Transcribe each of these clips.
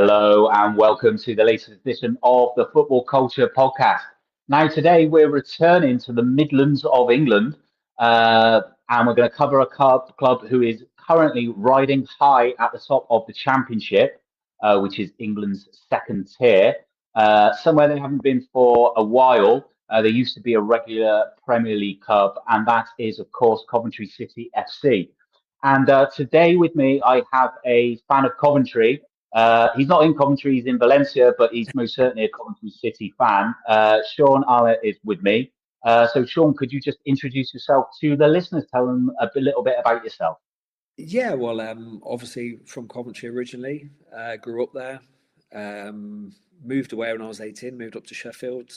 Hello and welcome to the latest edition of the Football Culture Podcast. Now, today we're returning to the Midlands of England, and we're going to cover a club who is currently riding high at the top of the Championship, which is England's second tier, somewhere they haven't been for a while. They used to be a regular Premier League club, and that is, of course, Coventry City FC. And today with me, I have a fan of Coventry. He's not in Coventry, he's in Valencia, but he's most certainly a Coventry City fan. Sean Arnett is with me. So, Sean, could you just introduce yourself to the listeners? Tell them little bit about yourself. Yeah, well, obviously from Coventry originally, grew up there, moved away when I was 18, moved up to Sheffield,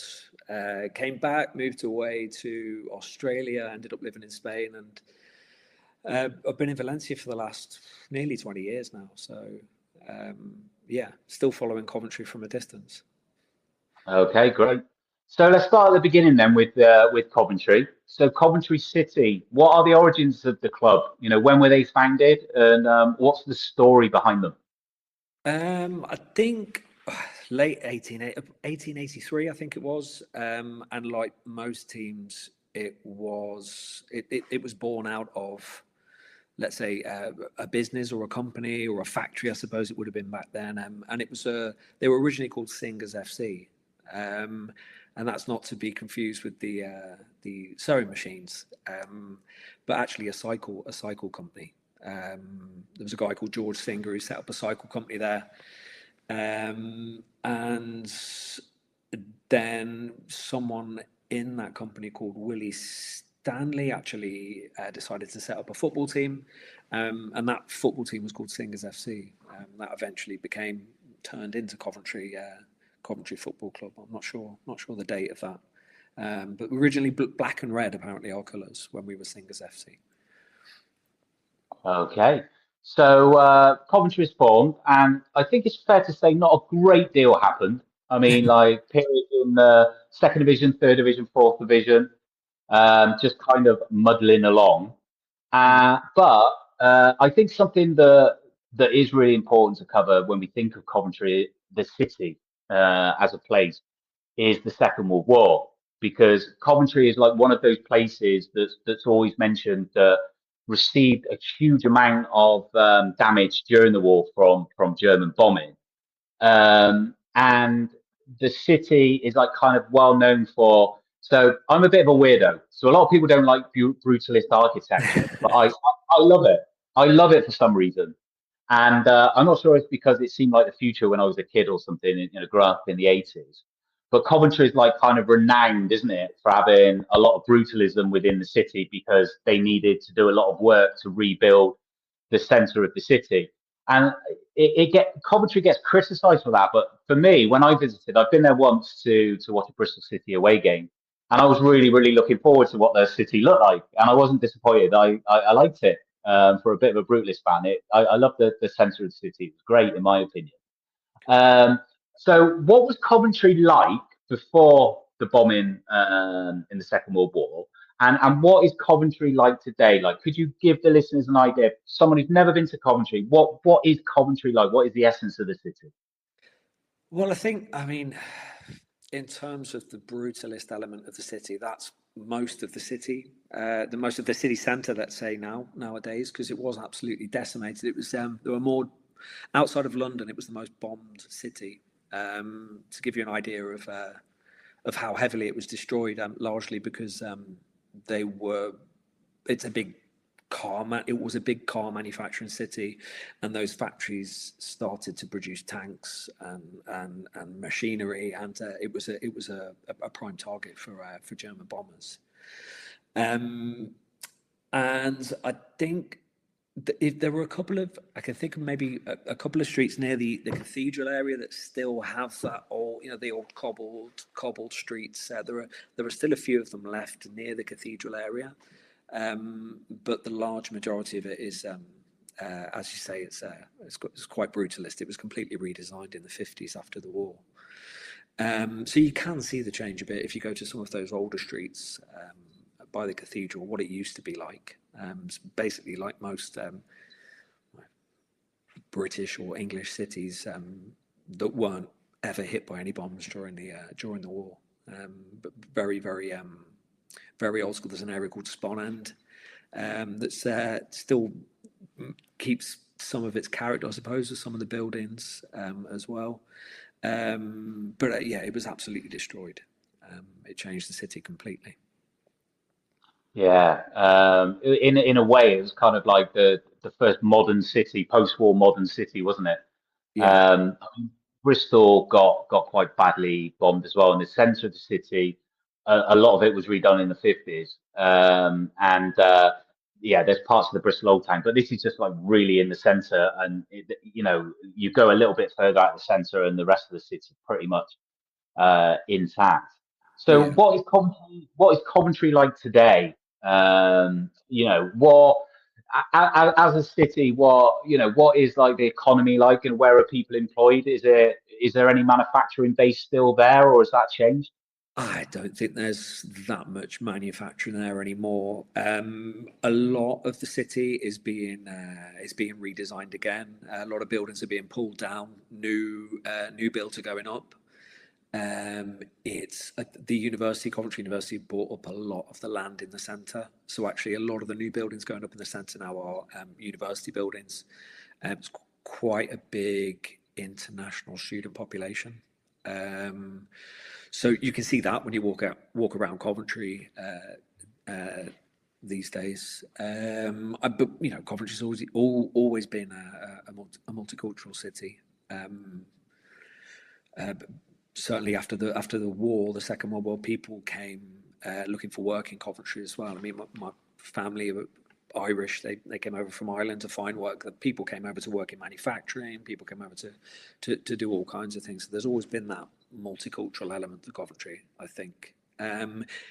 came back, moved away to Australia, ended up living in Spain, and I've been in Valencia for the last nearly 20 years now. So, yeah, still following Coventry from a distance. Okay, great. So let's start at the beginning then with Coventry. So Coventry City, what are the origins of the club? You know, when were they founded, and what's the story behind them? I think late 1883, I think it was. And like most teams, it was born out of, let's say, a business or a company or a factory, I suppose it would have been back then. And it was they were originally called Singers FC. And that's not to be confused with the sewing machines, but actually a cycle company. There was a guy called George Singer who set up a cycle company there, and then someone in that company called Willie Stanley actually decided to set up a football team, and that football team was called Singers FC. That eventually turned into Coventry Football Club. I'm not sure the date of that, but originally black and red apparently our colours when we were Singers FC. Okay. So Coventry is formed, and I think it's fair to say not a great deal happened. I mean, like period in the second division, third division, fourth division, just kind of muddling along. But I think something that is really important to cover when we think of Coventry, the city as a place, is the Second World War, because Coventry is like one of those places that's always mentioned that received a huge amount of damage during the war from German bombing. And the city is like kind of well known for. So I'm a bit of a weirdo. So a lot of people don't like brutalist architecture, but I love it. I love it for some reason. And I'm not sure it's because it seemed like the future when I was a kid or something, you know, growing up in the 80s. But Coventry is like kind of renowned, isn't it, for having a lot of brutalism within the city because they needed to do a lot of work to rebuild the centre of the city. And Coventry gets criticised for that, but for me, when I visited, I've been there once to watch a Bristol City away game, and I was really really looking forward to what their city looked like, and I wasn't disappointed. I liked it. For a bit of a brutalist fan, I love the centre of the city. It was great in my opinion. So what was Coventry like before the bombing in the Second World War? And what is Coventry like today? Like, could you give the listeners an idea? Someone who's never been to Coventry, what is Coventry like? What is the essence of the city? Well, I mean, in terms of the brutalist element of the city, that's most of the city, most of the city centre, let's say nowadays, because it was absolutely decimated. It was there were more outside of London. It was the most bombed city. To give you an idea of how heavily it was destroyed, largely because it's a big it was a big car manufacturing city, and those factories started to produce tanks and machinery, and it was a prime target for German bombers. And I think if there were I can think of maybe a couple of streets near the cathedral area that still have that old, the old cobbled streets. There are still a few of them left near the cathedral area, but the large majority of it is, as you say, it's quite brutalist. It was completely redesigned in the 50s after the war. So you can see the change a bit if you go to some of those older streets by the cathedral, what it used to be like. It's basically like most British or English cities. that weren't ever hit by any bombs during the war. But very, very, very old school. There's an area called Spon End that's still keeps some of its character, I suppose, with some of the buildings as well. But yeah, it was absolutely destroyed. It changed the city completely. Yeah, in a way, it was kind of like the first modern city, post-war modern city, wasn't it? Yeah. I mean, Bristol got quite badly bombed as well. In the centre of the city, a lot of it was redone in the 50s, and yeah, there's parts of the Bristol Old Town, but this is just like really in the centre, and you go a little bit further out the centre, and the rest of the city pretty much intact. So Yeah. what is Coventry like today? What as a city, what is like the economy like, and where are people employed? Is there any manufacturing base still there, or has that changed? I don't think there's that much manufacturing there anymore. A lot of the city is being redesigned again. A lot of buildings are being pulled down. New builds are going up. It's the university, Coventry University, bought up a lot of the land in the centre. So actually, a lot of the new buildings going up in the centre now are university buildings. It's quite a big international student population. So you can see that when you walk around Coventry these days. But Coventry's always been a multicultural city. Certainly after the war, the Second World War, people came looking for work in Coventry as well. I mean, my family were Irish. They came over from Ireland to find work. The people came over to work in manufacturing. People came over to do all kinds of things. So there's always been that multicultural element to Coventry, I think.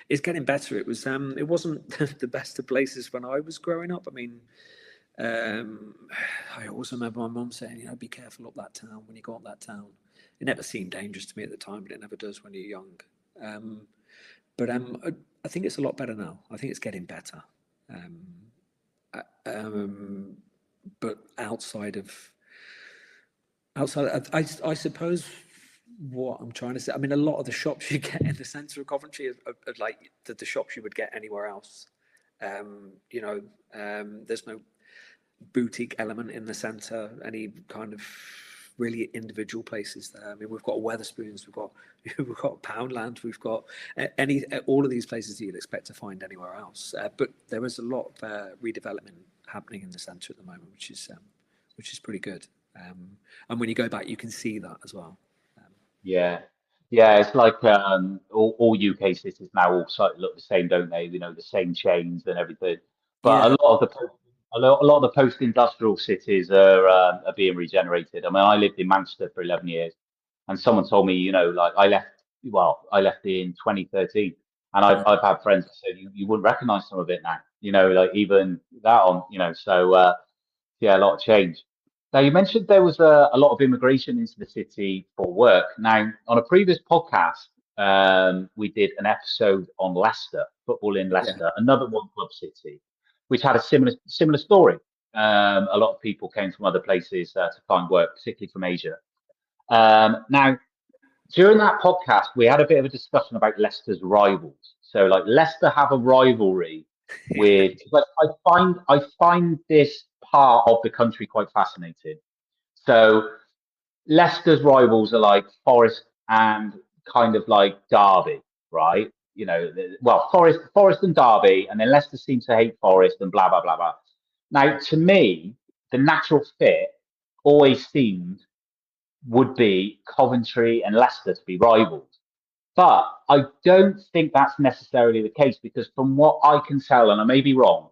It's getting better. It wasn't the best of places when I was growing up. I mean, I always remember my mum saying, be careful up that town when you go up that town. It never seemed dangerous to me at the time, but it never does when you're young. But I think it's a lot better now. I think it's getting better. But outside, I suppose what I'm trying to say. I mean, a lot of the shops you get in the centre of Coventry are like the shops you would get anywhere else. There's no boutique element in the centre, any kind of really individual places there. I mean, we've got Weatherspoons, we've got Poundland, we've got all of these places that you'd expect to find anywhere else. But there is a lot of redevelopment happening in the centre at the moment, which is pretty good. And when you go back, you can see that as well. Yeah, yeah, it's like all UK cities now all sort of look the same, don't they? The same chains and everything. But Yeah, a lot of the post-industrial cities are being regenerated. I mean, I lived in Manchester for 11 years, and someone told me, like I left in 2013, and I've had friends that said you wouldn't recognise some of it now. Like even that on, so yeah, a lot of change. Now, you mentioned there was a lot of immigration into the city for work. Now, on a previous podcast, we did an episode on Leicester, football in yeah, Leicester, another one club city, which had a similar story. A lot of people came from other places to find work, particularly from Asia. Now, during that podcast, we had a bit of a discussion about Leicester's rivals. So, like Leicester have a rivalry yeah. with, but I find this part of the country quite fascinating. So Leicester's rivals are like Forest and kind of like Derby, right? Well, Forest and Derby, and then Leicester seems to hate Forest and blah blah blah blah. Now, to me, the natural fit always seemed would be Coventry and Leicester to be rivals. But I don't think that's necessarily the case because from what I can tell, and I may be wrong,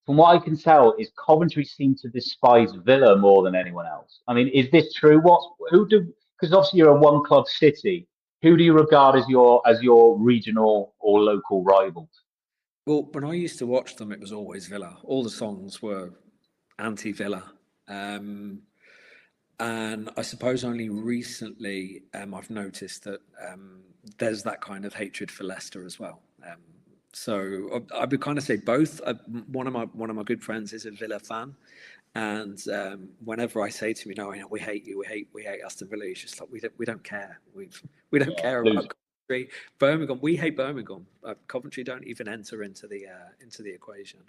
from what I can tell, is Coventry seem to despise Villa more than anyone else. I mean, is this true? Because obviously you're a one club city. Who do you regard as your regional or local rivals? Well, when I used to watch them, it was always Villa. All the songs were anti-Villa. And I suppose only recently I've noticed that there's that kind of hatred for Leicester as well. So I would kind of say both. One of my good friends is a Villa fan, And whenever I say to him, we hate you, we hate Aston Villa, he's just like, we don't care. We don't care about Coventry. Birmingham, we hate Birmingham. Coventry don't even enter into the equation.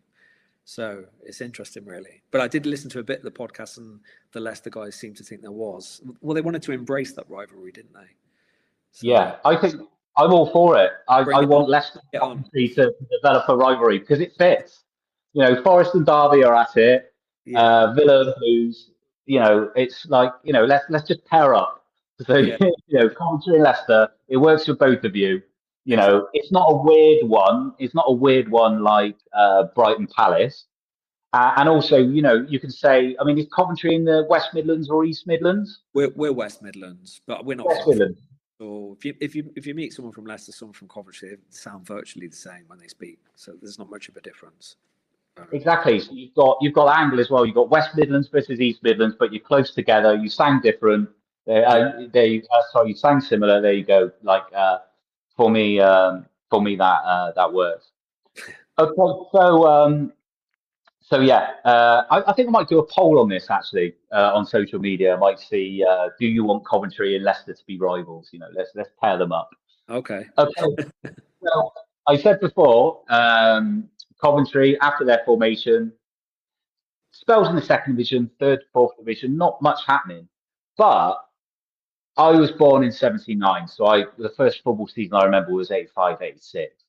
So it's interesting, really. But I did listen to a bit of the podcast, and the Leicester guys seemed to think there was. Well, they wanted to embrace that rivalry, didn't they? So, Yeah, I think I'm all for it. I bring it want on. Leicester Get on. to develop a rivalry because it fits. Forest and Derby are at it. Yeah. Villa and Blues. It's like let's just pair up. So Yeah. Coventry and Leicester, it works for both of you. Exactly. It's not a weird one. It's not a weird one like Brighton Palace. And also, you can say, I mean, is Coventry in the West Midlands or East Midlands? We're West Midlands, but we're not West far from. Midlands. So if you meet someone from Leicester, someone from Coventry, they sound virtually the same when they speak. So there's not much of a difference. Exactly. So you've got angle as well. You've got West Midlands versus East Midlands, but you're close together. You sound different. Sorry, you sound similar. There you go. Like for me that works. Okay, so yeah, I think I might do a poll on this actually on social media. I might see, do you want Coventry and Leicester to be rivals? Let's pair them up. Okay. Okay. Well, I said before, Coventry after their formation, spells in the second division, third, fourth division, not much happening. But I was born in '79, so the first football season I remember was 85, 86.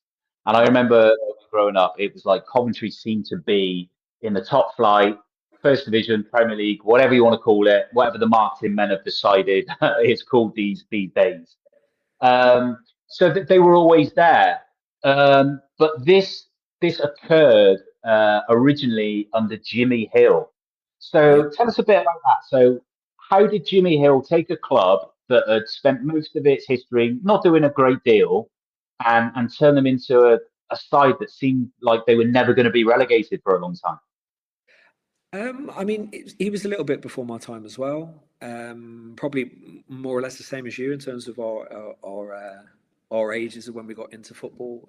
And I remember growing up, it was like Coventry seemed to be in the top flight, first division, Premier League, whatever you want to call it, whatever the marketing men have decided it's called these days. So that they were always there. But this occurred originally under Jimmy Hill. Yep. So tell us a bit about that. So how did Jimmy Hill take a club that had spent most of its history not doing a great deal and turn them into a side that seemed like they were never going to be relegated for a long time? I mean, he was a little bit before my time as well. Probably more or less the same as you in terms of our ages of when we got into football.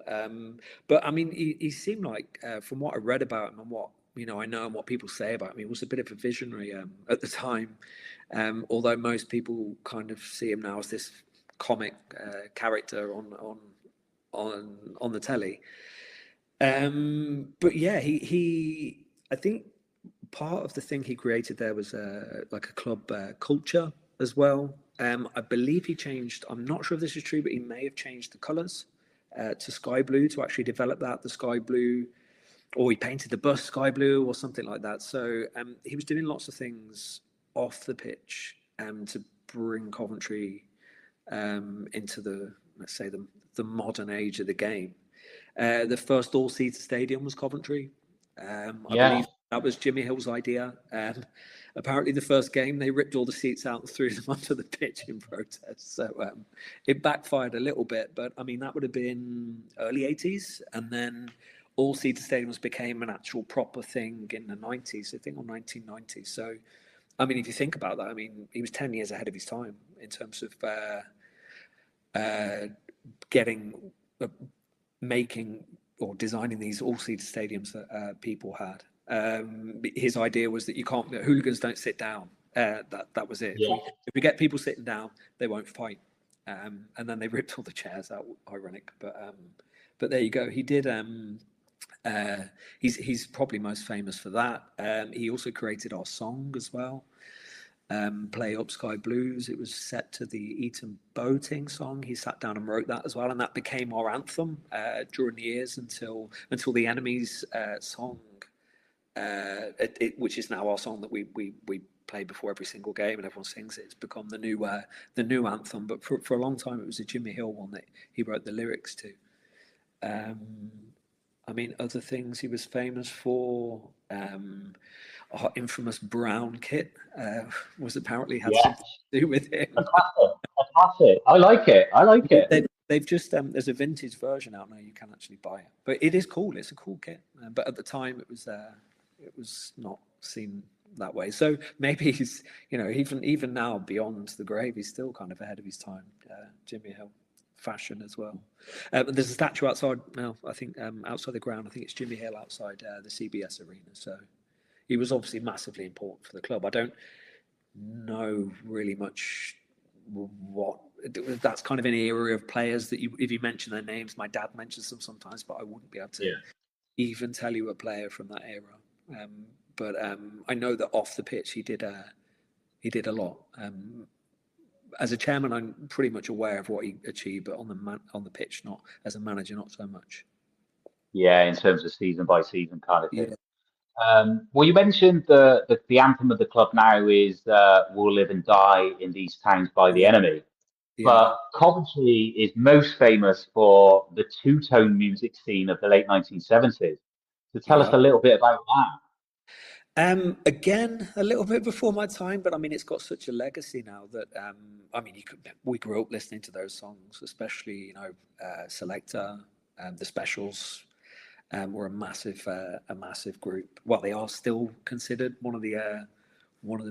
But I mean, he seemed like, from what I read about him and what I know and what people say about him, he was a bit of a visionary at the time. Although most people kind of see him now as this comic character on the telly. But yeah, I think part of the thing he created there was like a club culture as well. I believe he changed. I'm not sure if this is true, but he may have changed the colours to sky blue to actually develop the sky blue, or he painted the bus sky blue or something like that. So he was doing lots of things off the pitch to bring Coventry into let's say the modern age of the game. The first all-seater stadium was Coventry. I believe that was Jimmy Hill's idea. Apparently, the first game they ripped all the seats out and threw them onto the pitch in protest. So it backfired a little bit, but I mean that would have been early '80s, and then all-seater stadiums became an actual proper thing in the '90s, I think, or 1990s. So, I mean, if you think about that, I mean, he was 10 years ahead of his time in terms of making or designing these all-seater stadiums that people had. His idea was that hooligans don't sit down. That was it. Yeah. If we get people sitting down, they won't fight. And then they ripped all the chairs out. Ironic, but there you go. He did. He's probably most famous for that. He also created our song as well. Play Up Sky Blues. It was set to the Eton Boating song. He sat down and wrote that as well, and that became our anthem during the years until the Enemies song, which is now our song that we play before every single game and everyone sings it. It's become the new anthem. But for a long time, it was a Jimmy Hill one that he wrote the lyrics to. I mean, other things he was famous for. Our infamous brown kit was apparently had something to do with him. A classic. I like it. They've just there's a vintage version out now. You can actually buy it, but it is cool. It's a cool kit, but at the time it was not seen that way. So maybe he's even now beyond the grave, he's still kind of ahead of his time. Jimmy Hill. Fashion as well. There's a statue outside now. I think outside the ground. I think it's Jimmy Hill outside the CBS arena. So he was obviously massively important for the club. I don't know really much what that's kind of an area of players that if you mention their names, my dad mentions them sometimes, but I wouldn't be able to even tell you a player from that era. But I know that off the pitch he did a lot. As a chairman, I'm pretty much aware of what he achieved, but on the pitch, not as a manager, not so much. Yeah, in terms of season by season kind of thing. Yeah. Well, you mentioned the anthem of the club now is "We'll live and die in these towns by the enemy." Yeah. But Coventry is most famous for the two-tone music scene of the late 1970s. So tell us a little bit about that. Again, a little bit before my time, but I mean, it's got such a legacy now that I mean, we grew up listening to those songs, especially Selector, the Specials. Were a massive group. Well, they are still considered one of the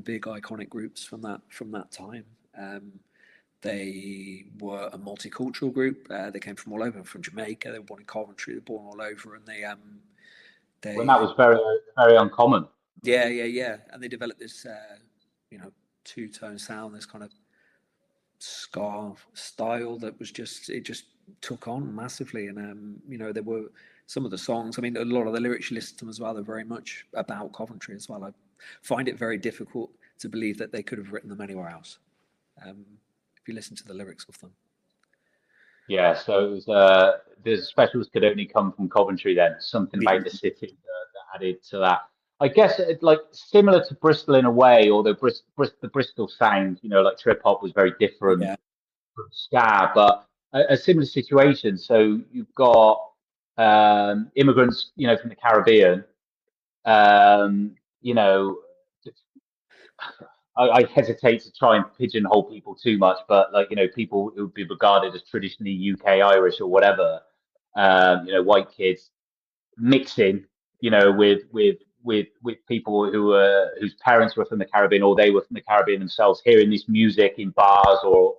big iconic groups from that time. They were a multicultural group. They came from all over, from Jamaica. They were born in Coventry. They were born all over, and When that was very, very uncommon. Yeah. And they developed this, two-tone sound, this kind of ska style that was just took on massively. And there were some of the songs. I mean, a lot of the lyrics you listen to them as well, they're very much about Coventry as well. I find it very difficult to believe that they could have written them anywhere else. If you listen to the lyrics of them. Yeah, so it was, the Specials could only come from Coventry then. Something about the city that added to that. I guess like similar to Bristol in a way, although the Bristol sound, like trip hop was very different from ska, but a similar situation. So you've got immigrants, from the Caribbean. You know, I hesitate to try and pigeonhole people too much, but people who would be regarded as traditionally UK Irish or whatever, white kids mixing, with people whose parents were from the Caribbean or they were from the Caribbean themselves, hearing this music in bars or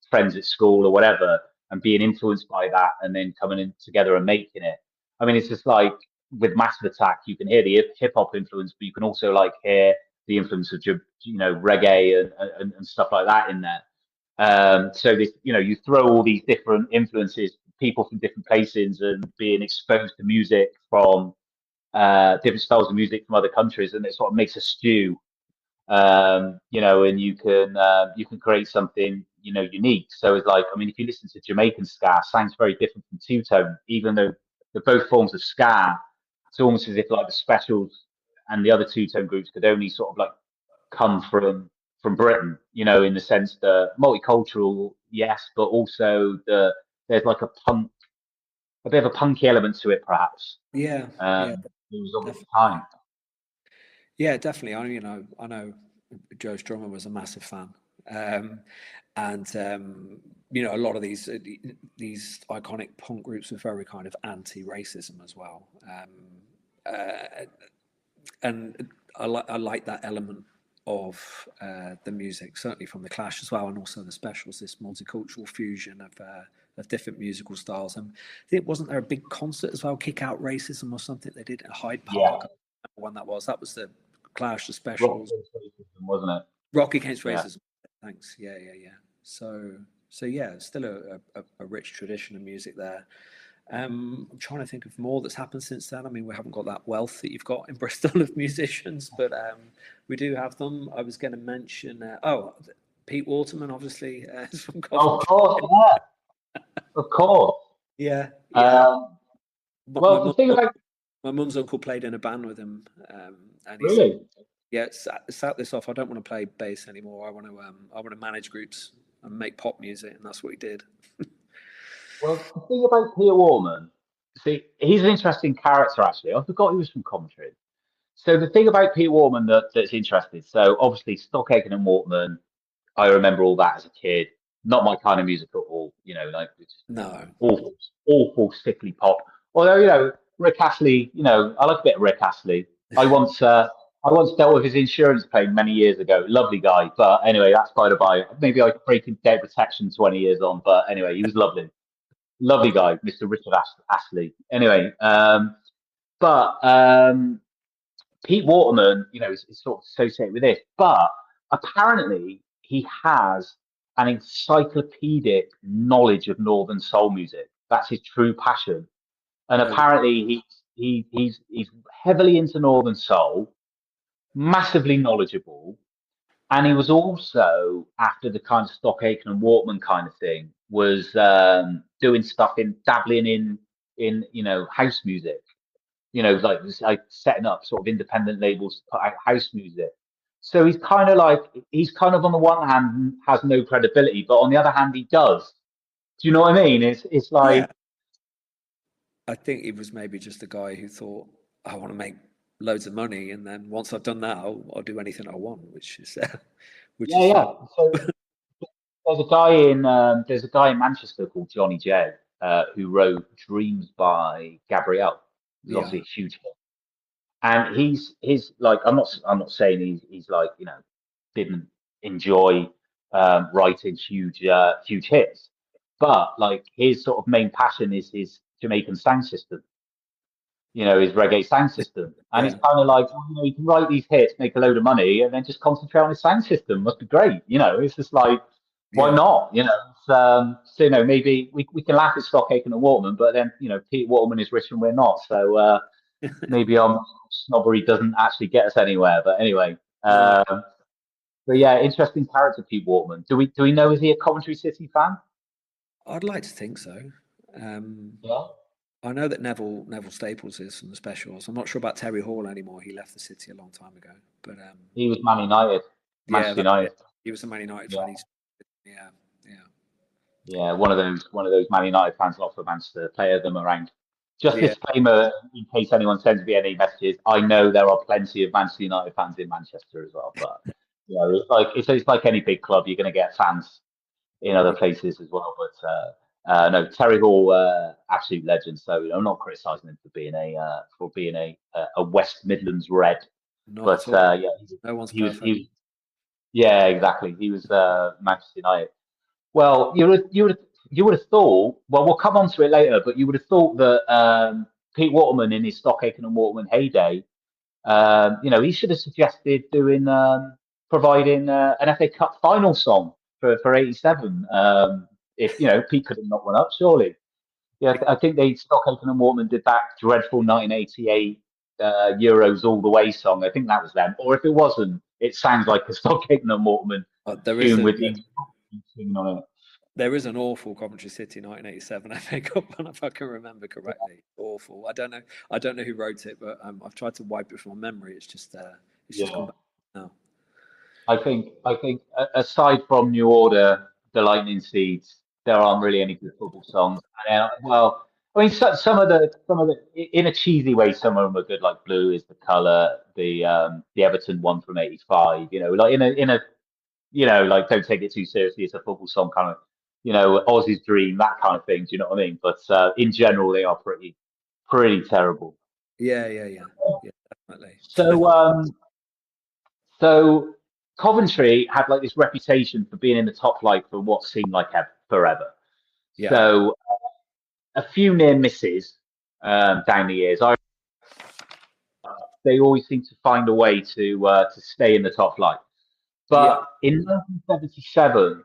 friends at school or whatever, and being influenced by that, and then coming in together and making it. I mean, it's just like with Massive Attack, you can hear the hip hop influence, but you can also hear the influence of reggae and stuff like that in there. So this, you throw all these different influences, people from different places, and being exposed to music from different styles of music from other countries, and it sort of makes a stew. And you can create something unique. So it's like, I mean, if you listen to Jamaican ska, sounds very different from two tone, even though they're both forms of ska. It's almost as if the Specials and the other two tone groups could only sort of come from Britain, in the sense that multicultural, yes, but also there's a bit of a punky element to it, perhaps. Yeah. It was of its time. Yeah, definitely. I know Joe Strummer was a massive fan. And a lot of these iconic punk groups were very kind of anti-racism as well. And I like that element of the music, certainly from the Clash as well, and also the Specials, this multicultural fusion of different musical styles. And I think, wasn't there a big concert as well, Kick Out Racism or something they did at Hyde Park? Yeah. When that was the Clash, the Specials. Rocky Against Racism, wasn't it? Rocky Against Racism. Yeah. Thanks. Yeah. So yeah, still a rich tradition of music there. I'm trying to think of more that's happened since then. I mean, we haven't got that wealth that you've got in Bristol of musicians, but we do have them. I was going to mention, Pete Waterman, obviously, is from Coventry. Of course, yeah. Of course. Yeah. Well, the thing about my mum's uncle played in a band with him, and he really, sat this off. I don't want to play bass anymore. I want to manage groups and make pop music, and that's what he did. Well, the thing about Peter Warman, see, he's an interesting character, actually. I forgot he was from Coventry. So the thing about Peter Warman that's interesting, so obviously Stockhagen and Waterman, I remember all that as a kid. Not my kind of music at all, No. Awful, sickly pop. Although, Rick Astley, I like a bit of Rick Astley. I once dealt with his insurance claim many years ago. Lovely guy. But anyway, that's by the by. Maybe I could break in debt protection 20 years on. But anyway, he was lovely. Lovely guy, Mr. Richard Astley. Anyway, but Pete Waterman, is sort of associated with this, but apparently he has an encyclopedic knowledge of Northern soul music. That's his true passion, and Oh, apparently he's heavily into Northern soul, massively knowledgeable, and he was also, after the kind of Stock Aitken and Waterman kind of thing, was doing stuff in dabbling in house music. Like setting up sort of independent labels to put out house music. So he's kind of on the one hand has no credibility, but on the other hand he does. Do you know what I mean? It's yeah. like, I think he was maybe just a guy who thought, I want to make loads of money, and then once I've done that, I'll do anything I want, which is which is fine. yeah. So there's a guy in Manchester called Johnny J, who wrote Dreams by Gabrielle. It was Yeah, obviously a huge hit. And he's like, I'm not saying he's like, didn't enjoy writing huge hits, but like his sort of main passion is his Jamaican sound system, his reggae sound system. And it's yeah, kind of like, you can write these hits, make a load of money, and then just concentrate on his sound system. Must be great. It's just like, why yeah, not? So, maybe we can laugh at Stock Aitken and Waterman, but then, Pete Waterman is rich and we're not. So, maybe our snobbery doesn't actually get us anywhere. But anyway, yeah. but yeah, interesting character, Pete Waterman. Do we know, is he a Coventry City fan? I'd like to think so. Um, Yeah. I know that Neville Staples is from the Specials. I'm not sure about Terry Hall anymore. He left the city a long time ago. But He was Man United, yeah, Manchester that's United. it. He was a Man United Yeah. fan. Yeah, yeah, Yeah, one of those Man United fans, not for Manchester. Player them around. Just yeah, disclaimer, in case anyone sends me any messages, I know there are plenty of Manchester United fans in Manchester as well. But it's like any big club, you're going to get fans in other yeah. places as well. But no, Terry Hall, absolute legend. So I'm not criticising him for being a West Midlands Red. Not But at all. yeah, No one's he was perfect. yeah, exactly. He was Manchester United. Well, you would have thought. Well, we'll come on to it later, but you would have thought that Pete Waterman in his Stock Aitken and Waterman heyday, he should have suggested providing an FA Cup final song for '87. If Pete could have knocked one up, surely. Yeah, I think they Stock Aitken and Waterman did that dreadful 1988 Euros All the Way song. I think that was them. Or if it wasn't, it sounds like a Stock Aitken and Waterman There is tune with the singing on it. there is an awful Coventry City 1987 FA Cup one, if I can remember correctly. Awful. I don't know who wrote it, but I've tried to wipe it from my memory. It's just gone Yeah. back now. I think aside from New Order, the Lightning Seeds, there aren't really any good football songs. And, well, I mean, some of the in a cheesy way, some of them are good. Like Blue is the Color, the Everton one from '85. Like like Don't Take It Too Seriously. It's a football song, kind of. Ozzy's Dream, that kind of thing. Do you know what I mean? But in general, they are pretty terrible. Yeah, yeah, definitely. So So Coventry had like this reputation for being in the top flight for what seemed like forever. Yeah, So a few near misses down the years. They always seem to find a way to stay in the top flight. yeah, But in 1977,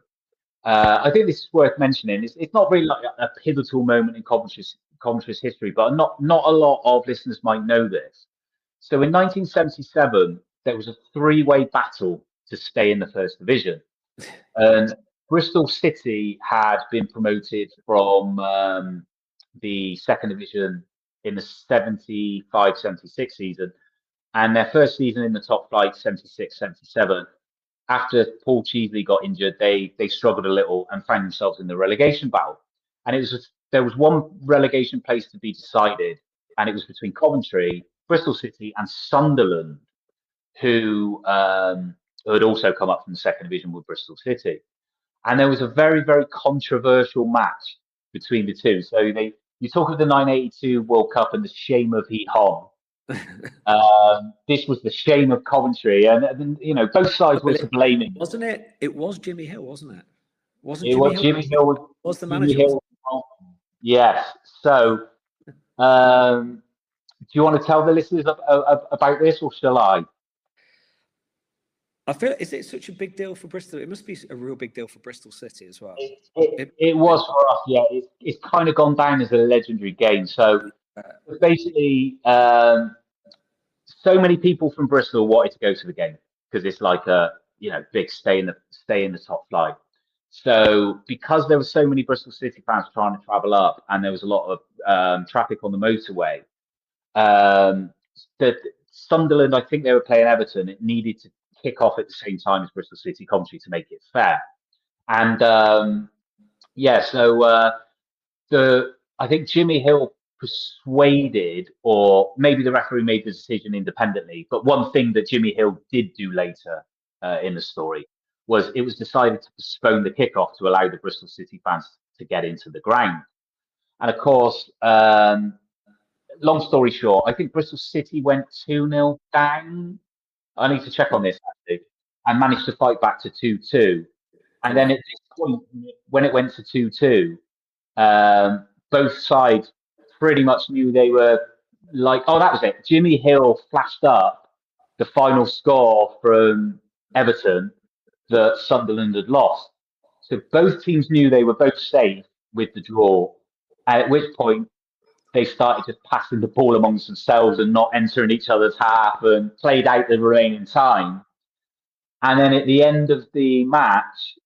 I think this is worth mentioning. It's not really like a pivotal moment in Coventry's history, but not a lot of listeners might know this. So in 1977, there was a three-way battle to stay in the first division. And Bristol City had been promoted from the second division in the 75-76 season. And their first season in the top flight, 76-77, after Paul Cheesley got injured, they struggled a little and found themselves in the relegation battle. And there was one relegation place to be decided, and it was between Coventry, Bristol City, and Sunderland, who had also come up from the second division with Bristol City. And there was a very, very controversial match between the two. So you talk of the 1982 World Cup and the shame of Heat Hon. This was the shame of Coventry, and both sides were to blame. Wasn't it? It was Jimmy Hill, wasn't it? Wasn't It Jimmy was Hill? Jimmy Hill. Was the Jimmy manager? Hill. Yes. So you want to tell the listeners about this, or shall I? I feel, is it such a big deal for Bristol? It must be a real big deal for Bristol City as well. It was for us, yeah. It's kind of gone down as a legendary game. So basically, so many people from Bristol wanted to go to the game because it's like a big stay in the top flight. So because there were so many Bristol City fans trying to travel up, and there was a lot of traffic on the motorway, um, that Sunderland, I think they were playing Everton. It needed to kick off at the same time as Bristol City Coventry to make it fair. And yeah, so the I think Jimmy Hill persuaded, or maybe the referee made the decision independently. But one thing that Jimmy Hill did do later in the story was it was decided to postpone the kickoff to allow the Bristol City fans to get into the ground. And of course, long story short, I think Bristol City went 2-0 down. I need to check on this actually, and managed to fight back to 2-2. And then at this point, when it went to 2-2, both sides pretty much knew they were like, oh, that was it. Jimmy Hill flashed up the final score from Everton that Sunderland had lost. So both teams knew they were both safe with the draw. At which point, they started just passing the ball amongst themselves and not entering each other's half and played out the remaining time. And then at the end of the match,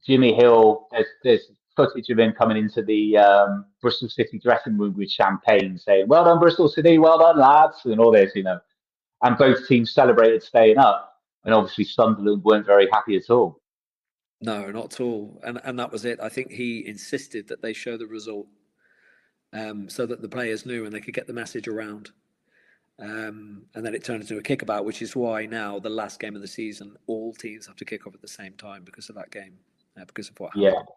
Jimmy Hill, there's footage of him coming into the Bristol City dressing room with champagne, saying, "Well done, Bristol City, well done, lads," and all this, And both teams celebrated staying up, and obviously Sunderland weren't very happy at all. No, not at all. And that was it. I think he insisted that they show the result, so that the players knew and they could get the message around. And then it turned into a kickabout, which is why now the last game of the season, all teams have to kick off at the same time because of that game, because of what happened.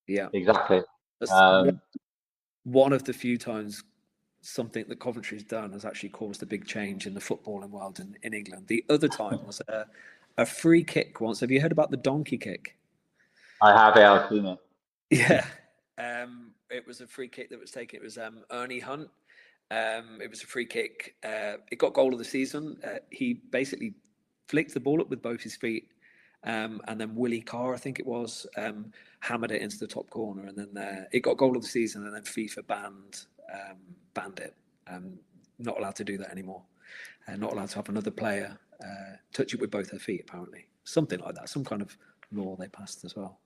Yeah, exactly. That's one of the few times something that Coventry's done has actually caused a big change in the footballing world in England. The other time was a free kick once. Have you heard about the donkey kick? I have. I've seen it. Yeah. It was a free kick that was taken. It was Ernie Hunt. It was a free kick. It got goal of the season. He basically flicked the ball up with both his feet, and then Willie Carr, I think it was, hammered it into the top corner, and then it got goal of the season. And then FIFA banned it. Not allowed to do that anymore. Not allowed to have another player touch it with both their feet. Apparently, something like that. Some kind of law they passed as well.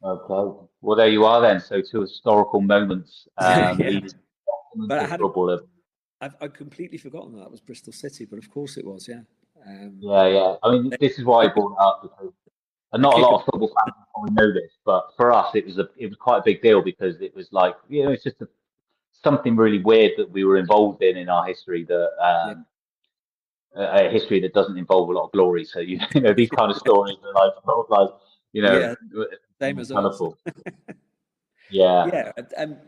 Okay. Well, there you are then. So two historical moments leading but I've completely forgotten that was Bristol City, but of course it was, yeah. Yeah. I mean, this is why I brought it up because not a lot of football fans probably know this, but for us, it was quite a big deal because it was like it's just something really weird that we were involved in our history that a history that doesn't involve a lot of glory. So these kind of stories are like same as colourful. Yeah.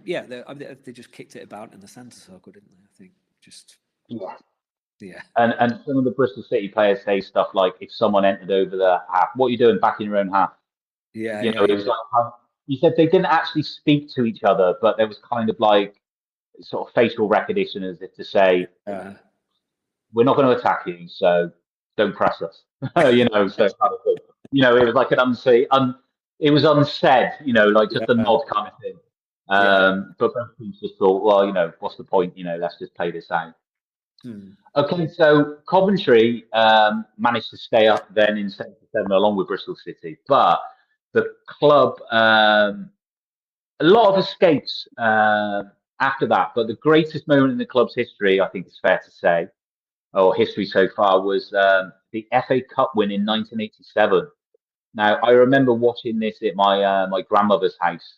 They just kicked it about in the centre circle, didn't they? I think Yeah. And some of the Bristol City players say stuff like, if someone entered over the half, what are you doing back in your own half? It was like, you said they didn't actually speak to each other, but there was kind of like sort of facial recognition as if to say, we're not going to attack you, so don't press us. So kind of thing. It was like it was unsaid, like just a nod kind of thing. But both teams just thought, well, what's the point? Let's just play this out. Okay, so Coventry managed to stay up then in 77 along with Bristol City, but the club, a lot of escapes after that, but the greatest moment in the club's history, I think it's fair to say, or history so far, was the FA Cup win in 1987. Now, I remember watching this at my grandmother's house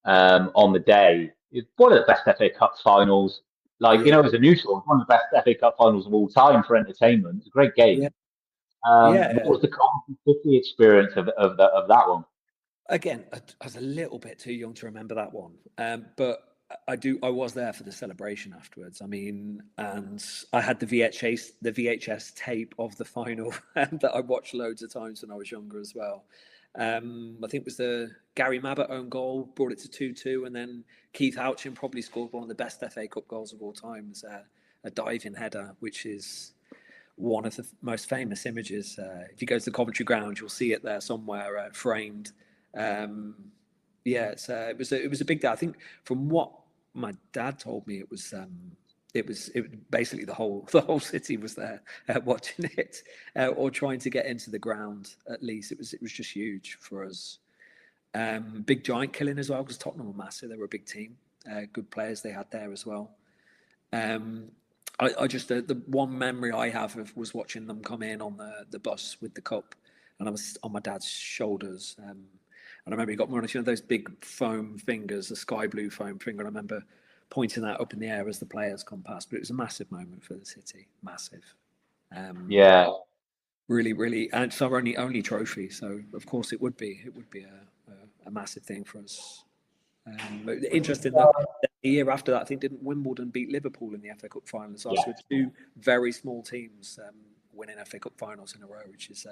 on the day. It's one of the best FA Cup finals. As a neutral, one of the best FA Cup finals of all time for entertainment. It's a great game. What was the Coventry City experience of that one? Again, I was a little bit too young to remember that one, but I was there for the celebration afterwards. I mean, and I had the VHS tape of the final that I watched loads of times when I was younger as well. I think it was the Gary Mabbott own goal, brought it to 2-2, and then Keith Houchin probably scored one of the best FA Cup goals of all time. It was a diving header, which is one of the most famous images. If you go to the Coventry ground, you'll see it there somewhere, framed. Yeah, it was a big day. I think from what my dad told me, it was basically the whole city was there watching it, or trying to get into the ground at least. It was just huge for us. Big giant killing as well, because Tottenham were massive. They were a big team, good players they had there as well. I just the one memory I have was watching them come in on the bus with the cup, and I was on my dad's shoulders. And I remember he got one of those big foam fingers, a sky blue foam finger. And I remember pointing that up in the air as the players come past. But it was a massive moment for the city, massive. Yeah, really, really, and it's our only trophy. So of course it would be a massive thing for us. But interesting that the year after that, I think didn't Wimbledon beat Liverpool in the FA Cup final as well? Yeah. So two very small teams winning FA Cup finals in a row, which is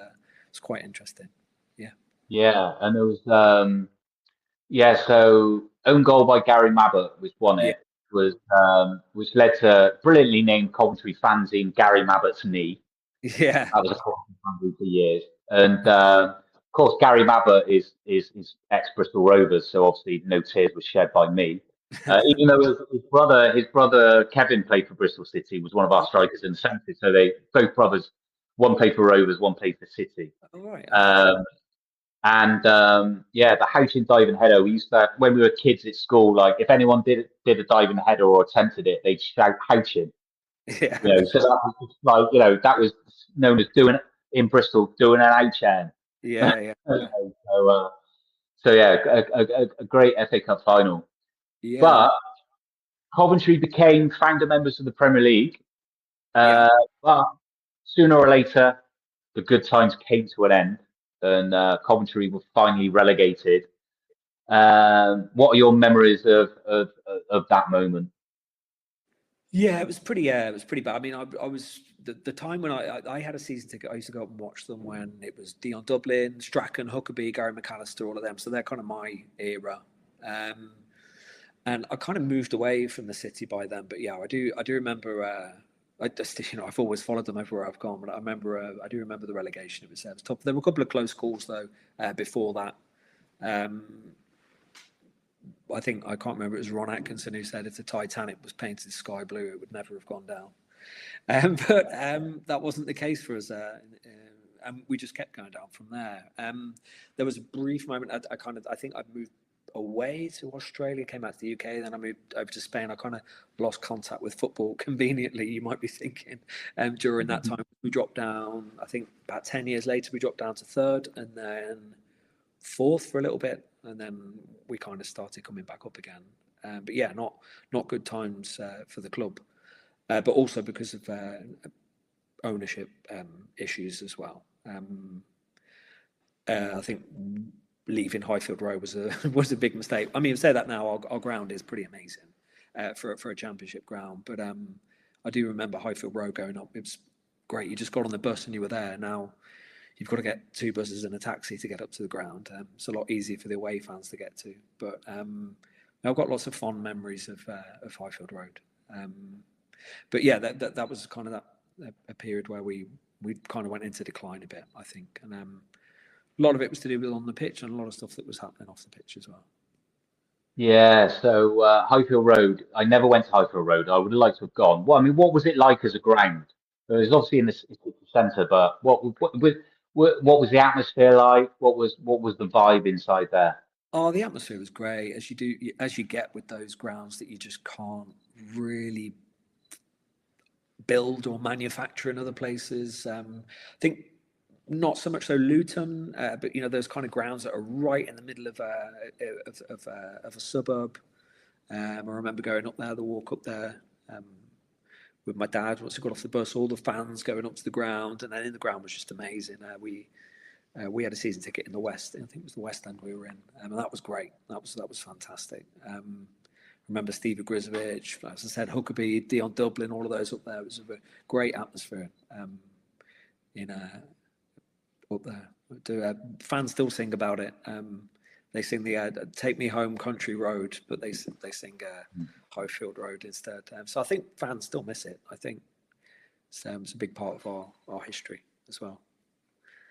it's quite interesting. Yeah. yeah, and there was so own goal by Gary Mabbott was won Yeah. it. Was led to brilliantly named Coventry fanzine Gary Mabbott's knee. Yeah. That was a Coventry fanzine for years, and of course Gary Mabbott is ex Bristol Rovers, so obviously no tears were shed by me. Even though his brother Kevin played for Bristol City, was one of our strikers in the centre. So they both brothers, one played for Rovers, one played for City. All right. The Houchin diving header, we used to, when we were kids at school, like if anyone did a diving header or attempted it, they'd shout Houchin. Yeah. So that was just like, that was known as in Bristol, doing an Houchin. Yeah. A great FA Cup final. Yeah. But Coventry became founder members of the Premier League. But sooner or later, the good times came to an end, and Coventry were finally relegated. What are your memories of that moment? Yeah, it was pretty bad. I mean, I was the time when I had a season ticket. I used to go up and watch them when it was Dion Dublin, Strachan, Huckabee, Gary McAllister, all of them. So they're kind of my era. And I kind of moved away from the city by then. But yeah, I do remember. I've always followed them everywhere I've gone. But I do remember the relegation. It was tough. There were a couple of close calls though before that. I think I can't remember. It was Ron Atkinson who said if the Titanic was painted sky blue, it would never have gone down. But that wasn't the case for us, and we just kept going down from there. There was a brief moment. I think I moved away to Australia, came out to the UK, then I moved over to Spain. I kind of lost contact with football conveniently, you might be thinking. During that time, we dropped down. I think about 10 years later, we dropped down to third, and then fourth for a little bit. And then we kind of started coming back up again. But yeah, not good times for the club, but also because of ownership issues as well. I think leaving Highfield Road was a big mistake. I mean, say that now, our ground is pretty amazing for a championship ground. But I do remember Highfield Road going up. It was great. You just got on the bus and you were there. Now you've got to get 2 buses and a taxi to get up to the ground. It's a lot easier for the away fans to get to. But I've got lots of fond memories of Highfield Road. But yeah, that was kind of a period where we kind of went into decline a bit, I think. And a lot of it was to do with on the pitch, and a lot of stuff that was happening off the pitch as well. Yeah, so Highfield Road, I never went to Highfield Road. I would have liked to have gone. Well, I mean, what was it like as a ground? It was obviously in the city centre, but what was the atmosphere like? What was the vibe inside there? Oh, the atmosphere was great, as you get with those grounds that you just can't really build or manufacture in other places. I think not so much so Luton, but those kind of grounds that are right in the middle of a suburb. I remember going up there, the walk up there. With my dad, once we got off the bus, all the fans going up to the ground, and then in the ground was just amazing. We had a season ticket in the West. I think it was the West End we were in, and that was great. That was fantastic. Remember Steve Grizovic, as I said, Huckabee, Dion Dublin, all of those up there. It was a great atmosphere up there. Fans still sing about it. They sing the "Take Me Home, Country Road," but they sing Highfield Road instead. So I think fans still miss it. I think it's a big part of our history as well.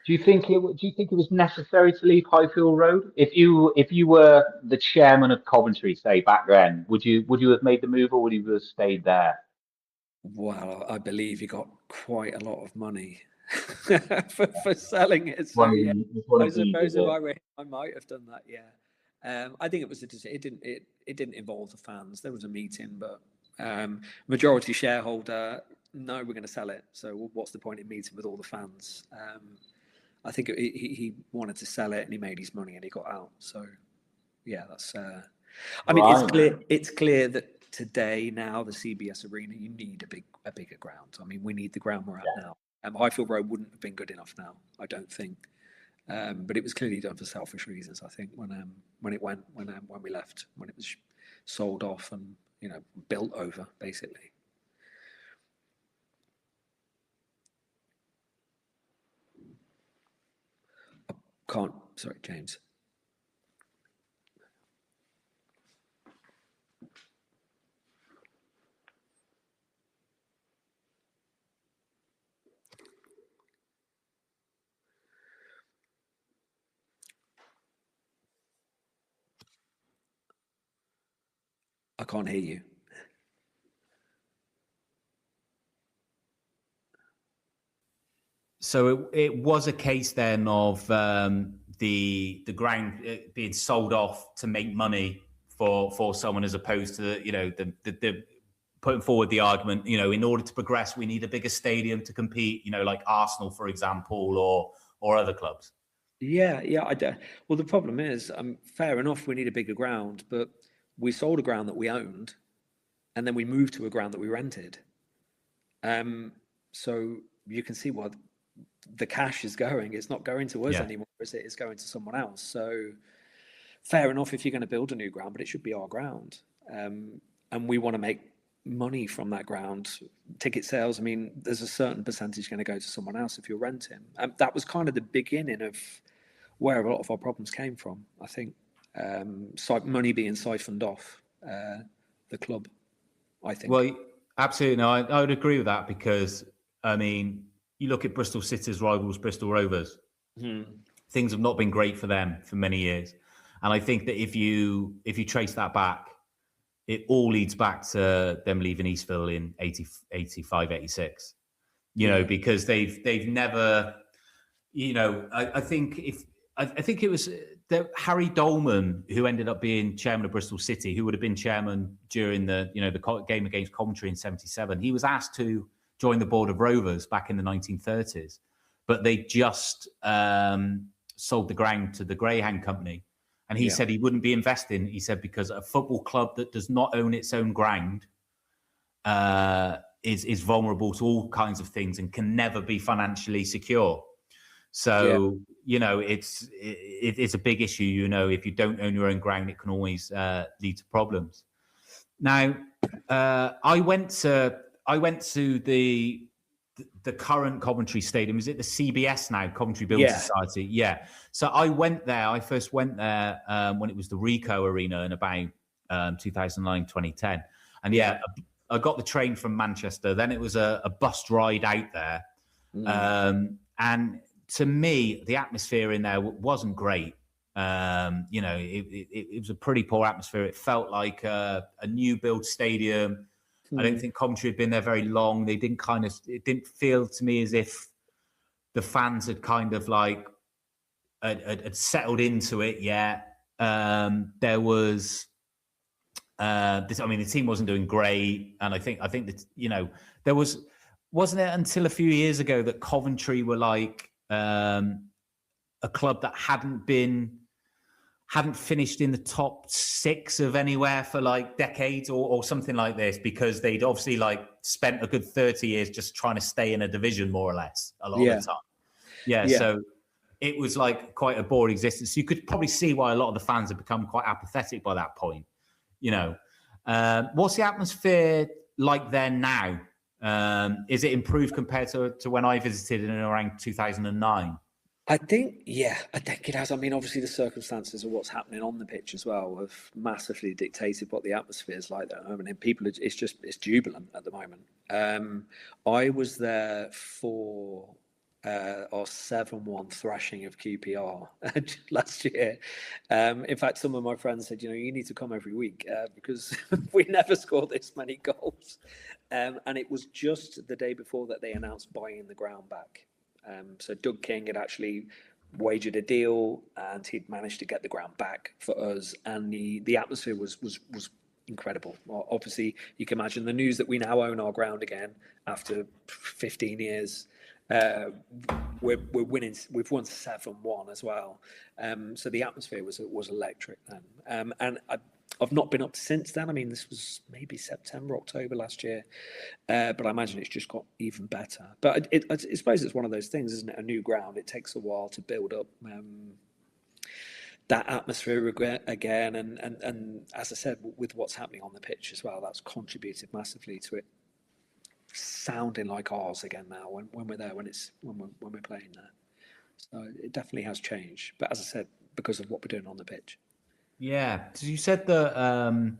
Do you think it was necessary to leave Highfield Road? If you were the chairman of Coventry, say back then, would you have made the move, or would you have stayed there? Well, I believe he got quite a lot of money for selling it. So One, yeah, one I of these, suppose is if it? I were him, I might have done that. Yeah, I think it was it didn't involve the fans. There was a meeting, but majority shareholder. No, we're going to sell it. So what's the point in meeting with all the fans? I think he wanted to sell it, and he made his money, and he got out. So yeah, that's. I mean, it's clear that today now the CBS Arena, you need a bigger ground. I mean, we need the ground we're at now. Highfield Road wouldn't have been good enough now, I don't think. But it was clearly done for selfish reasons, I think, when we left, when it was sold off and built over, basically. Sorry, James. I can't hear you. So it was a case then of the ground being sold off to make money for someone, as opposed to the putting forward the argument, in order to progress, we need a bigger stadium to compete, like Arsenal, for example, or other clubs. Yeah. Well, the problem is, fair enough, we need a bigger ground, but we sold a ground that we owned, and then we moved to a ground that we rented. So you can see what the cash is going. It's not going to us anymore, is it? It's going to someone else. So fair enough if you're going to build a new ground, but it should be our ground. And we want to make money from that ground. Ticket sales, I mean, there's a certain percentage going to go to someone else if you're renting. That was kind of the beginning of where a lot of our problems came from, I think. Money being siphoned off the club, I think. Well, absolutely. No, I would agree with that, because, I mean, you look at Bristol City's rivals, Bristol Rovers. Things have not been great for them for many years. And I think that if you trace that back, it all leads back to them leaving Eastville in 85, 86. Because they've never, I think it was Harry Dolman, who ended up being chairman of Bristol City, who would have been chairman during the game against Coventry in 77. He was asked to join the board of Rovers back in the 1930s, but they just sold the ground to the Greyhound Company. And he said he wouldn't be investing. He said, because a football club that does not own its own ground is vulnerable to all kinds of things and can never be financially secure. So, it's a big issue. If you don't own your own ground, it can always lead to problems. Now, I went to the current Coventry Stadium. Is it the CBS now, Coventry Building Society? Yeah. So I first went there when it was the Rico Arena in about 2009, 2010. And I got the train from Manchester. Then it was a bus ride out there. And to me, the atmosphere in there wasn't great. It was a pretty poor atmosphere. It felt like a new build stadium. I don't think Coventry had been there very long. It didn't feel to me as if the fans had kind of like had settled into it yet. There was the team wasn't doing great, and I think that there wasn't it until a few years ago that Coventry were like a club that hadn't finished in the top 6 of anywhere for like decades or something like this, because they'd obviously like spent a good 30 years just trying to stay in a division, more or less, a lot of the time. So it was like quite a boring existence. You could probably see why a lot of the fans had become quite apathetic by that point. What's the atmosphere like there now? Is it improved compared to when I visited in around 2009? I think it has. I mean, obviously the circumstances of what's happening on the pitch as well have massively dictated what the atmosphere is like there. I mean, it's jubilant at the moment. I was there for our 7-1 thrashing of QPR last year. In fact, some of my friends said, you need to come every week because we never score this many goals. And it was just the day before that they announced buying the ground back. So Doug King had actually wagered a deal, and he'd managed to get the ground back for us. And the atmosphere was incredible. Well, obviously, you can imagine the news that we now own our ground again after 15 years. We're winning. We've won 7-1 as well. So the atmosphere was electric then. And I've not been up since then. I mean, this was maybe September, October last year, but I imagine it's just got even better. But I suppose it's one of those things, isn't it? A new ground. It takes a while to build up that atmosphere again. And as I said, with what's happening on the pitch as well, that's contributed massively to it sounding like ours again now when we're there, when we're playing there. So it definitely has changed. But as I said, because of what we're doing on the pitch. Yeah, so you said that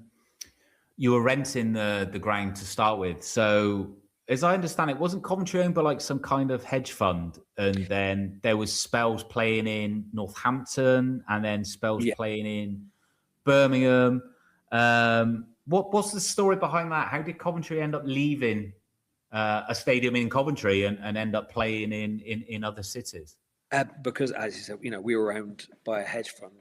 you were renting the ground to start with. So as I understand, it wasn't Coventry owned, but like some kind of hedge fund. And then there was spells playing in Northampton, and then spells playing in Birmingham. What's the story behind that? How did Coventry end up leaving a stadium in Coventry and end up playing in other cities? Because, as you said, we were owned by a hedge fund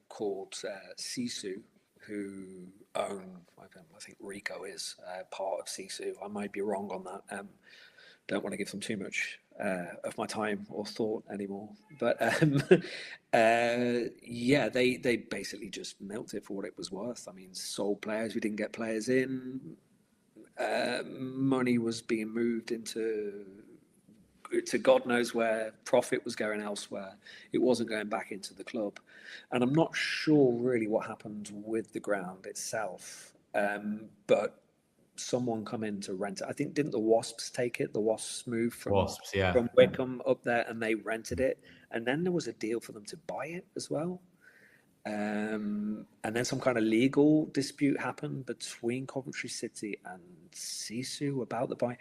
called Sisu, who own, I think Rico is part of Sisu. I might be wrong on that. Don't want to give them too much of my time or thought anymore. But they basically just milked it for what it was worth. I mean, sold players. We didn't get players in. Money was being moved to God knows where. Profit was going elsewhere. It wasn't going back into the club. And I'm not sure really what happened with the ground itself. But someone come in to rent it. I think, didn't the Wasps take it? The Wasps moved from Wickham up there, and they rented it. And then there was a deal for them to buy it as well. And then some kind of legal dispute happened between Coventry City and Sisu about the buy.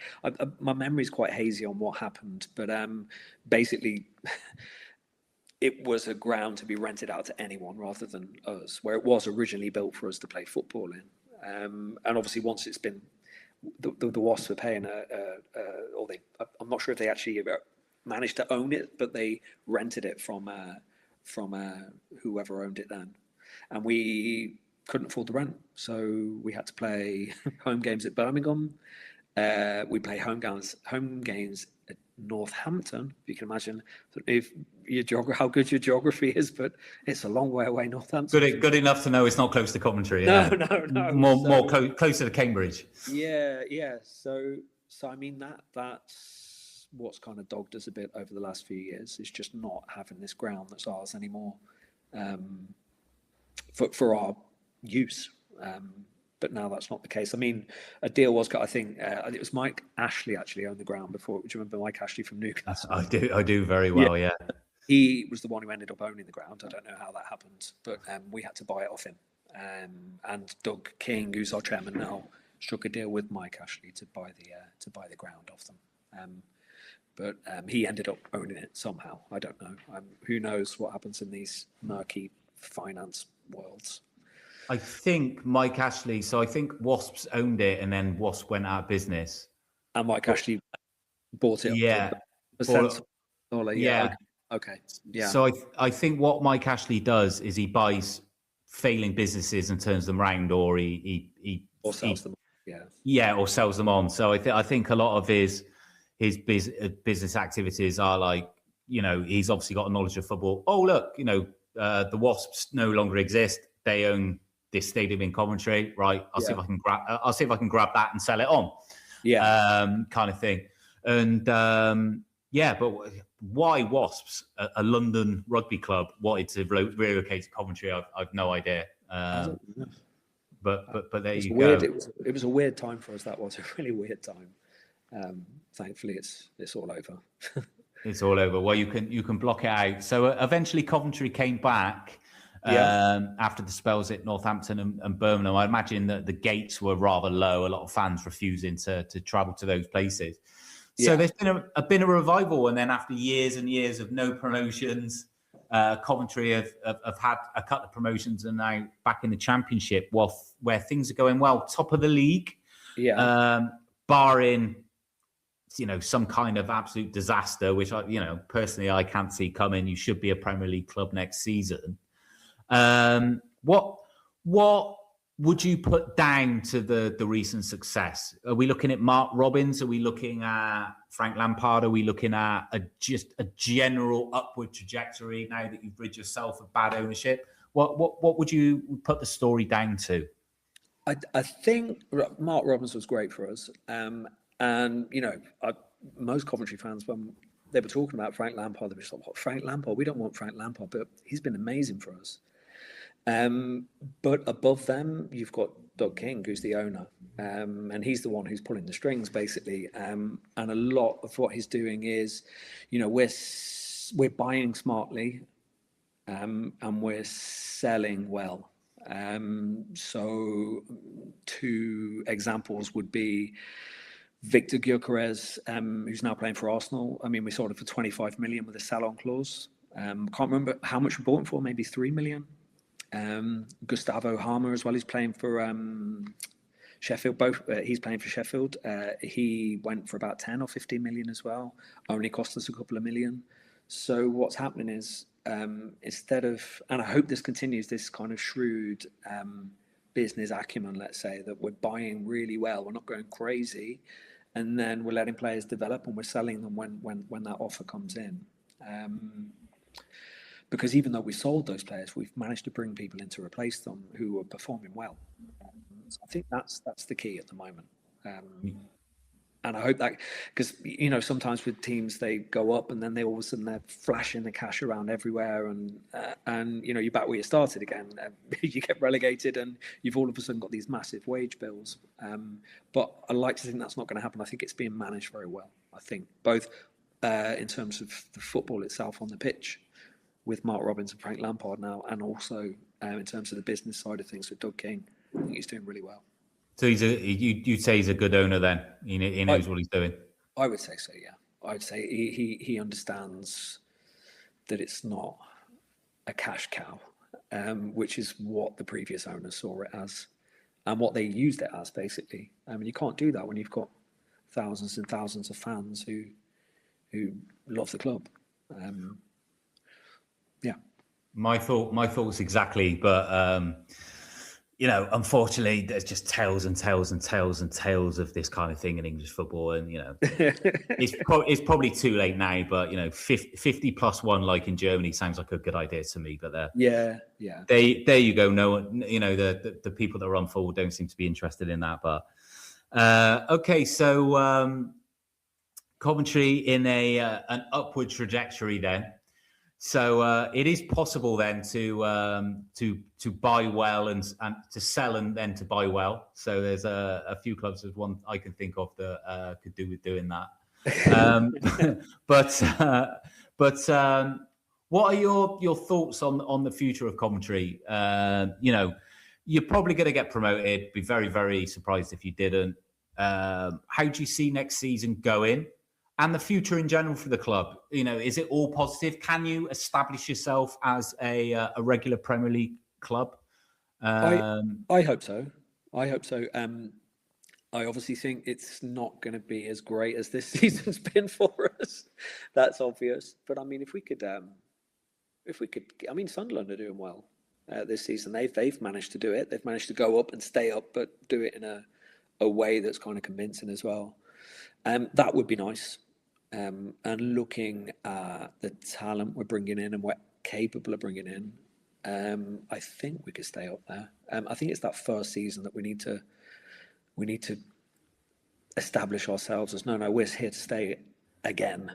My memory is quite hazy on what happened, but basically it was a ground to be rented out to anyone rather than us, where it was originally built for us to play football in. And obviously once it's been, the Wasps were paying I'm not sure if they actually managed to own it, but they rented it from whoever owned it then, and we couldn't afford the rent, so we had to play home games at Birmingham. We play home games at Northampton. If you can imagine if how good your geography is, but it's a long way away. Northampton. Good enough to know it's not close to Coventry. No. More closer to Cambridge. Yeah. So I mean that's what's kind of dogged us a bit over the last few years is just not having this ground that's ours anymore for our use. But now that's not the case. I mean, a deal was cut. I think it was Mike Ashley actually owned the ground before. Do you remember Mike Ashley from Newcastle? I do very well, yeah. He was the one who ended up owning the ground. I don't know how that happened, but we had to buy it off him. And Doug King, who's our chairman now, struck a deal with Mike Ashley to buy the ground off them. But he ended up owning it somehow. I don't know. Who knows what happens in these murky finance worlds. I think Mike Ashley, so I think Wasps owned it and then Wasps went out of business. And Mike Ashley bought it. Yeah. Okay. Yeah. So I think what Mike Ashley does is he buys failing businesses and turns them round, or he sells them. Yeah. Yeah, or sells them on. So I think a lot of his business activities are like, he's obviously got a knowledge of football. Oh, look, the Wasps no longer exist. They own this stadium in Coventry, right? I'll see if I can grab that and sell it on. Yeah. Kind of thing. And but why Wasps, a London rugby club, wanted to relocate to Coventry? I've no idea. But there you go. It was a weird time for us. That was a really weird time. Thankfully, it's all over. It's all over. Well, you can block it out. So eventually Coventry came back after the spells at Northampton and Birmingham. I imagine that the gates were rather low. A lot of fans refusing to travel to those places. So there's been a revival, and then after years and years of no promotions, Coventry have had a couple of promotions and now back in the Championship, where things are going well, top of the league. Barring some kind of absolute disaster, which personally I can't see coming. You should be a Premier League club next season. What would you put down to the recent success? Are we looking at Mark Robins? Are we looking at Frank Lampard? Are we looking at just a general upward trajectory now that you've rid yourself of bad ownership? What would you put the story down to? I think Mark Robins was great for us. And, most Coventry fans, when they were talking about Frank Lampard, they were just like, what, Frank Lampard? We don't want Frank Lampard, but he's been amazing for us. But above them, you've got Doug King, who's the owner, and he's the one who's pulling the strings, basically. And a lot of what he's doing is, we're buying smartly, and we're selling well. So 2 examples would be Victor Gyökeres, who's now playing for Arsenal. I mean, we sold him for 25 million with a sell-on clause. Can't remember how much we bought him for, maybe 3 million. Gustavo Harmer as well. He's playing for Sheffield. He's playing for Sheffield. He went for about 10 or 15 million as well. Only cost us a couple of million. So what's happening is instead of, and I hope this continues, this kind of shrewd business acumen, let's say, that we're buying really well, we're not going crazy, and then we're letting players develop and we're selling them when that offer comes in. Because even though we sold those players, we've managed to bring people in to replace them who are performing well. So I think that's the key at the moment. And I hope that, because, sometimes with teams, they go up and then they all of a sudden they're flashing the cash around everywhere, and you're back where you started again. You get relegated and you've all of a sudden got these massive wage bills. But I like to think that's not going to happen. I think it's being managed very well. I think both in terms of the football itself on the pitch, with Mark Robins and Frank Lampard now, and also in terms of the business side of things with Doug King. I think he's doing really well. So you'd say he's a good owner then? He knows what he's doing? I would say so, yeah. I'd say he understands that it's not a cash cow, which is what the previous owners saw it as and what they used it as, basically. I mean, you can't do that when you've got thousands and thousands of fans who love the club. Yeah. My thoughts exactly, but unfortunately, there's just tales and tales and tales and tales of this kind of thing in English football, and it's probably too late now. But 50 plus 1, like in Germany, sounds like a good idea to me. But yeah. There you go. No one, the people that are on forward don't seem to be interested in that. But okay, so Coventry in an upward trajectory then. So it is possible then to buy well and to sell and then to buy well. So there's a few clubs. There's one I can think of that could do with doing that. But what are your thoughts on the future of Coventry? You're probably going to get promoted. Be very, very surprised if you didn't. How do you see next season going? And the future in general for the club, is it all positive? Can you establish yourself as a regular Premier League club? I hope so. I obviously think it's not going to be as great as this season's been for us. That's obvious. But I mean, if we could, I mean, Sunderland are doing well this season. They've managed to do it. They've managed to go up and stay up, but do it in a way that's kind of convincing as well. That would be nice. And looking at the talent we're bringing in and we're capable of bringing in, I think we could stay up there. I think it's that first season that we need to establish ourselves as no, we're here to stay again.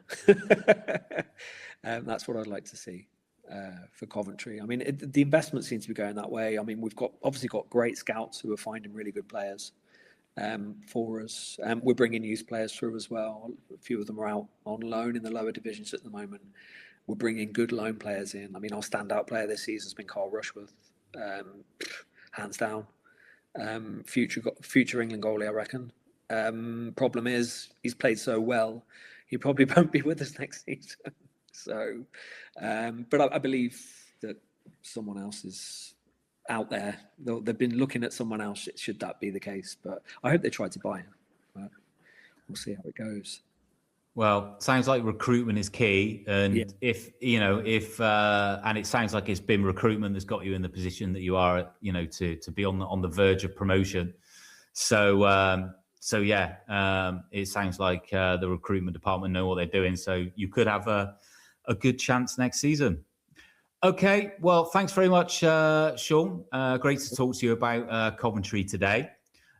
That's what I'd like to see for Coventry. I mean, the investment seems to be going that way. I mean, we've obviously got great scouts who are finding really good players. for us. We're bringing youth players through as well. A few of them are out on loan in the lower divisions at the moment. We're bringing good loan players in. I mean, our standout player this season has been Carl Rushworth, hands down. Future England goalie, I reckon. Problem is, he's played so well, he probably won't be with us next season. So, but I believe that someone else is out there. They've been looking at someone else, should that be the case. But I hope they try to buy him. But we'll see how it goes. Well, sounds like recruitment is key, and if and it sounds like it's been recruitment that's got you in the position that you are, to be on the verge of promotion. So it sounds like the recruitment department know what they're doing. So you could have a good chance next season. Okay, well, thanks very much, Sean. Great to talk to you about Coventry today.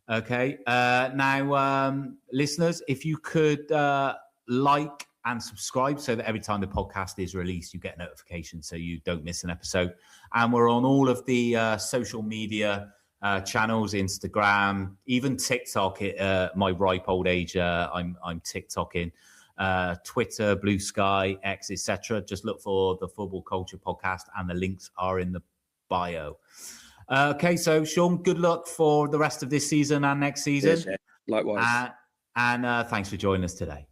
Okay, now, listeners, if you could like and subscribe so that every time the podcast is released, you get a notification so you don't miss an episode. And we're on all of the social media channels, Instagram, even TikTok at my ripe old age. I'm TikToking. Twitter, Blue Sky, X, etc. Just look for the Football Culture Podcast, and the links are in the bio. Okay, so Sean, good luck for the rest of this season and next season. Yes, likewise. And thanks for joining us today.